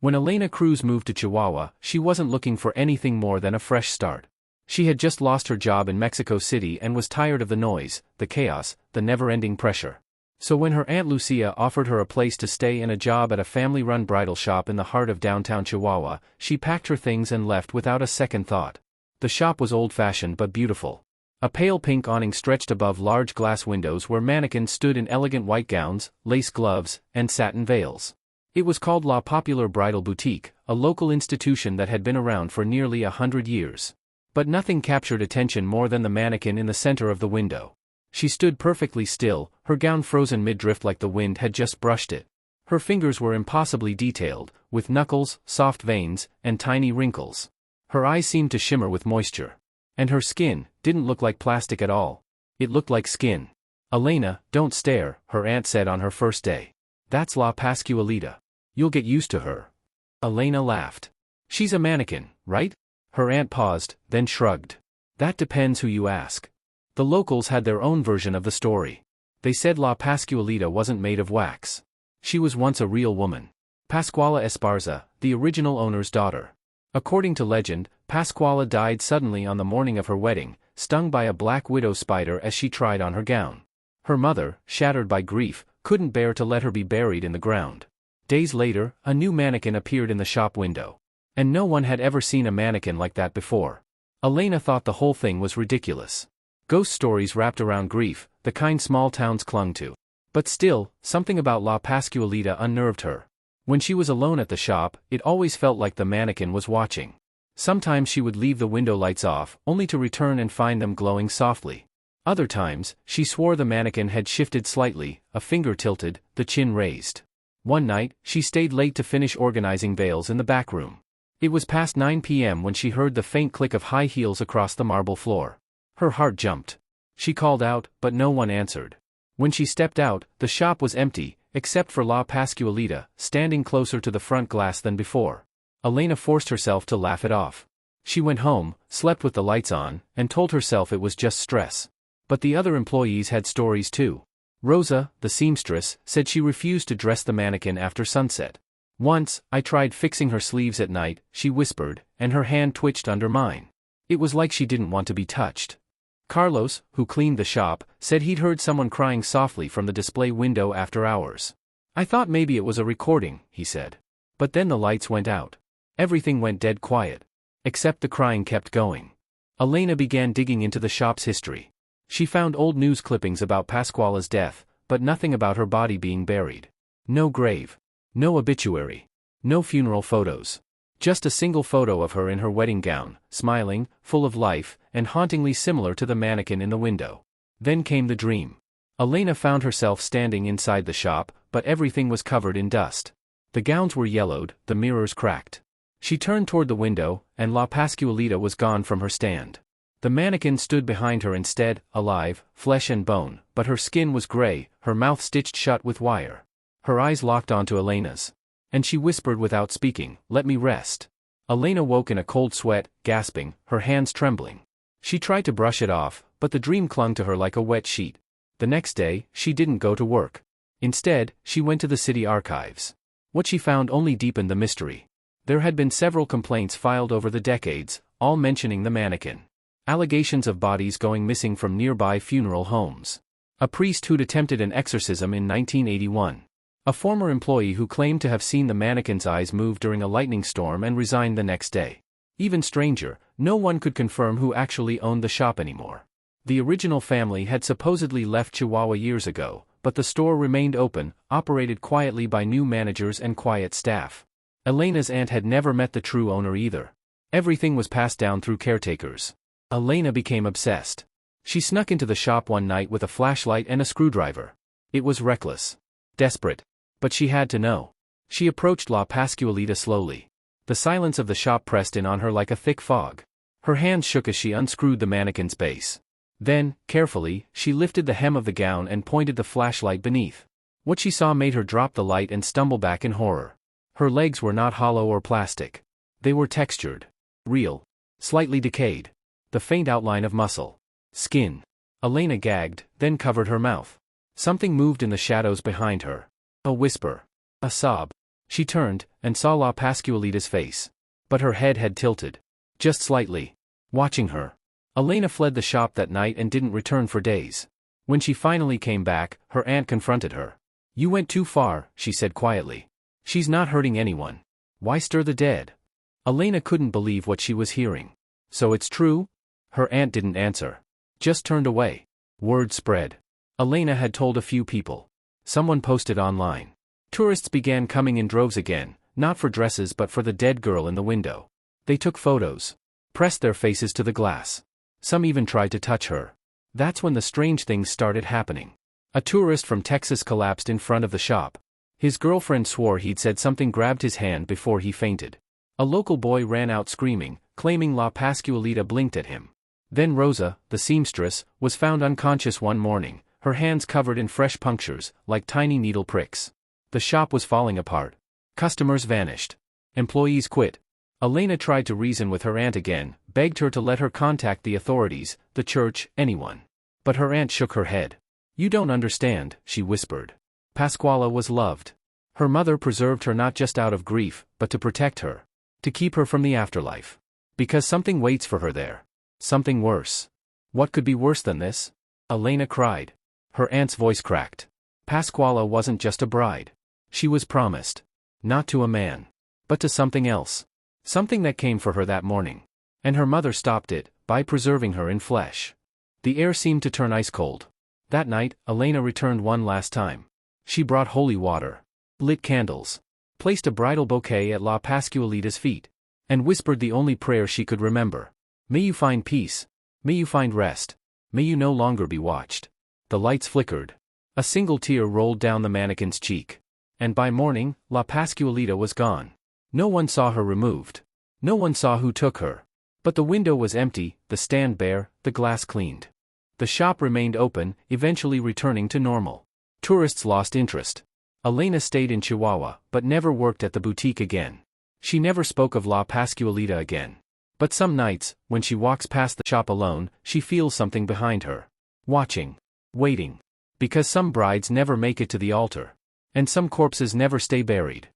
When Elena Cruz moved to Chihuahua, she wasn't looking for anything more than a fresh start. She had just lost her job in Mexico City and was tired of the noise, the chaos, the never-ending pressure. So when her Aunt Lucia offered her a place to stay and a job at a family-run bridal shop in the heart of downtown Chihuahua, she packed her things and left without a second thought. The shop was old-fashioned but beautiful. A pale pink awning stretched above large glass windows where mannequins stood in elegant white gowns, lace gloves, and satin veils. It was called La Popular Bridal Boutique, a local institution that had been around for nearly 100 years. But nothing captured attention more than the mannequin in the center of the window. She stood perfectly still, her gown frozen mid-drift like the wind had just brushed it. Her fingers were impossibly detailed, with knuckles, soft veins, and tiny wrinkles. Her eyes seemed to shimmer with moisture. And her skin didn't look like plastic at all. It looked like skin. "Elena, don't stare," her aunt said on her first day. "That's La Pascualita. You'll get used to her." Elena laughed. "She's a mannequin, right?" Her aunt paused, then shrugged. "That depends who you ask." The locals had their own version of the story. They said La Pascualita wasn't made of wax. She was once a real woman. Pascuala Esparza, the original owner's daughter. According to legend, Pascuala died suddenly on the morning of her wedding, stung by a black widow spider as she tried on her gown. Her mother, shattered by grief, couldn't bear to let her be buried in the ground. Days later, a new mannequin appeared in the shop window. And no one had ever seen a mannequin like that before. Elena thought the whole thing was ridiculous. Ghost stories wrapped around grief, the kind small towns clung to. But still, something about La Pascualita unnerved her. When she was alone at the shop, it always felt like the mannequin was watching. Sometimes she would leave the window lights off, only to return and find them glowing softly. Other times, she swore the mannequin had shifted slightly, a finger tilted, the chin raised. One night, she stayed late to finish organizing veils in the back room. It was past 9 p.m. when she heard the faint click of high heels across the marble floor. Her heart jumped. She called out, but no one answered. When she stepped out, the shop was empty, except for La Pascualita, standing closer to the front glass than before. Elena forced herself to laugh it off. She went home, slept with the lights on, and told herself it was just stress. But the other employees had stories too. Rosa, the seamstress, said she refused to dress the mannequin after sunset. "Once, I tried fixing her sleeves at night," she whispered, and her hand twitched under mine. It was like she didn't want to be touched. Carlos, who cleaned the shop, said he'd heard someone crying softly from the display window after hours. "I thought maybe it was a recording," he said. But then the lights went out. Everything went dead quiet. Except the crying kept going. Elena began digging into the shop's history. She found old news clippings about Pascuala's death, but nothing about her body being buried. No grave. No obituary. No funeral photos. Just a single photo of her in her wedding gown, smiling, full of life, and hauntingly similar to the mannequin in the window. Then came the dream. Elena found herself standing inside the shop, but everything was covered in dust. The gowns were yellowed, the mirrors cracked. She turned toward the window, and La Pascualita was gone from her stand. The mannequin stood behind her instead, alive, flesh and bone, but her skin was gray, her mouth stitched shut with wire. Her eyes locked onto Elena's. And she whispered without speaking, "Let me rest." Elena woke in a cold sweat, gasping, her hands trembling. She tried to brush it off, but the dream clung to her like a wet sheet. The next day, she didn't go to work. Instead, she went to the city archives. What she found only deepened the mystery. There had been several complaints filed over the decades, all mentioning the mannequin. Allegations of bodies going missing from nearby funeral homes. A priest who'd attempted an exorcism in 1981. A former employee who claimed to have seen the mannequin's eyes move during a lightning storm and resigned the next day. Even stranger, no one could confirm who actually owned the shop anymore. The original family had supposedly left Chihuahua years ago, but the store remained open, operated quietly by new managers and quiet staff. Elena's aunt had never met the true owner either. Everything was passed down through caretakers. Elena became obsessed. She snuck into the shop one night with a flashlight and a screwdriver. It was reckless. Desperate. But she had to know. She approached La Pascualita slowly. The silence of the shop pressed in on her like a thick fog. Her hands shook as she unscrewed the mannequin's base. Then, carefully, she lifted the hem of the gown and pointed the flashlight beneath. What she saw made her drop the light and stumble back in horror. Her legs were not hollow or plastic. They were textured. Real. Slightly decayed. The faint outline of muscle. Skin. Elena gagged, then covered her mouth. Something moved in the shadows behind her. A whisper. A sob. She turned, and saw La Pascualita's face. But her head had tilted. Just slightly. Watching her. Elena fled the shop that night and didn't return for days. When she finally came back, her aunt confronted her. "You went too far," she said quietly. "She's not hurting anyone. Why stir the dead?" Elena couldn't believe what she was hearing. "So it's true?" Her aunt didn't answer. Just turned away. Word spread. Elena had told a few people. Someone posted online. Tourists began coming in droves again, not for dresses but for the dead girl in the window. They took photos. Pressed their faces to the glass. Some even tried to touch her. That's when the strange things started happening. A tourist from Texas collapsed in front of the shop. His girlfriend swore he'd said something, grabbed his hand before he fainted. A local boy ran out screaming, claiming La Pascualita blinked at him. Then Rosa, the seamstress, was found unconscious one morning, her hands covered in fresh punctures, like tiny needle pricks. The shop was falling apart. Customers vanished. Employees quit. Elena tried to reason with her aunt again, begged her to let her contact the authorities, the church, anyone. But her aunt shook her head. "You don't understand," she whispered. Pascuala was loved. Her mother preserved her not just out of grief, but to protect her. To keep her from the afterlife. Because something waits for her there. Something worse. What could be worse than this? Elena cried. Her aunt's voice cracked. Pascuala wasn't just a bride. She was promised. Not to a man. But to something else. Something that came for her that morning. And her mother stopped it, by preserving her in flesh. The air seemed to turn ice cold. That night, Elena returned one last time. She brought holy water. Lit candles. Placed a bridal bouquet at La Pascualita's feet. And whispered the only prayer she could remember. "May you find peace. May you find rest. May you no longer be watched." The lights flickered. A single tear rolled down the mannequin's cheek. And by morning, La Pascualita was gone. No one saw her removed. No one saw who took her. But the window was empty, the stand bare, the glass cleaned. The shop remained open, eventually returning to normal. Tourists lost interest. Elena stayed in Chihuahua, but never worked at the boutique again. She never spoke of La Pascualita again. But some nights, when she walks past the shop alone, she feels something behind her. Watching. Waiting. Because some brides never make it to the altar. And some corpses never stay buried.